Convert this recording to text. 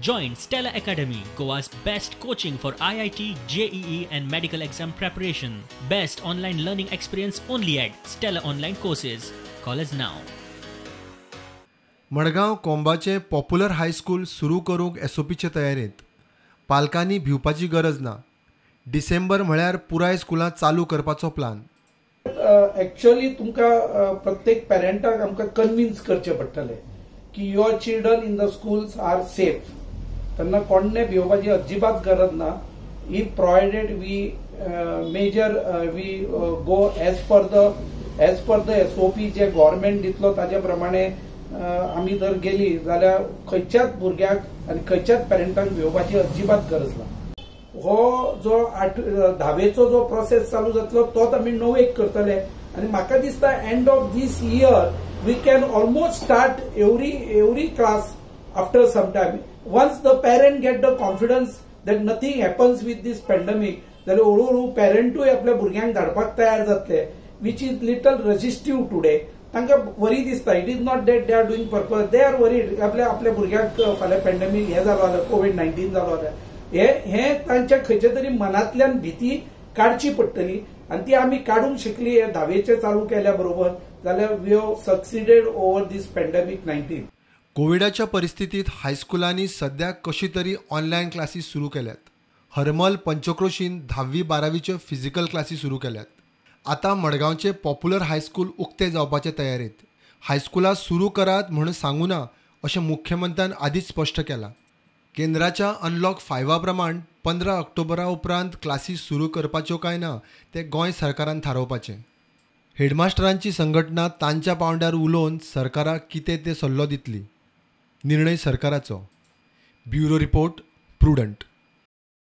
Join Stella Academy, Goa's best coaching for IIT, JEE and medical exam preparation. Best online learning experience only at Stella Online Courses. Call us now. Madgaon कोंबाचे popular high school सुरू करूंक एसओपीचे तयारेंत. पालकांनी भिवपाची गरज ना. डिसेंबर म्हळ्यार पुराय स्कुलां चालू करपाचो प्लान. एक्चुअली तुमकां प्रत्येक पेरंटाक आमकां कन्विन्स करचें पडटलें की your children in the schools are safe. तेन्ना कोणे भिवपाची अजिबात गरज ना. If provided we measure we go as per the S O P जे गव्हर्नमेंट दितलो ताजे प्रमाणे आमी जर गेली जाल्यार खंयच्याच भुरग्याक आनी खंयच्याच पेरंटांक भिवपाची अजिबात गरज ना. हो जो 10वेचो जो प्रोसेस चालू जातलो तोच आमी 9वेक करतले आनी म्हाका दिसता end of this year we can almost start every class after some time. Once the parent get the confidence that nothing happens with this pandemic जाल्यार हळूहळू पेरंटूय आपल्या भुरग्यांक धाडपाक तयार जातले, which is little resistive today. तांकां वरी दिसता. It is not that they are doing purpose, they are worried. आपल्या भुरग्याक फाल्यां पॅन्डेमिक हे जालो जाल्यार कोविड-19 जालो जाल्यार हे तांच्या खंयच्या तरी मनांतल्यान भीती काडची पडटली आनी ती आमी काडूंक शिकली. हे 10वेचे चालू केल्या बरोबर जाल्यार we have succeeded over this pandemic 19. कोविडाच्या परिस्थितीत हायस्कुलांनी सध्या कशी तरी ऑनलायन क्लासीस सुरू केल्यात. हरमल पंचक्रोशीन 10वी-12वीच्यो फिजिकल क्लासी सुरू केल्यात. आता मडगांवचे पॉप्युलर हायस्कूल उक्ते जावपाचे तयारेत. हायस्कुलां सुरू करात म्हणून सांगू ना अशें मुख्यमंत्र्यान आदींच स्पश्ट केलां. केंद्राच्या अनलॉक 5 प्रमाण 15 ऑक्टोबरा उपरांत क्लासीस सुरू करपाच्यो काय ना ते गोंय सरकारान थारावपाचें. हेडमास्टरांची संघटना तांच्या पावंड्यार उलोवन सरकाराक कितें ते सल्लो दितली. निर्णय सरकाराचो. Bureau report, prudent.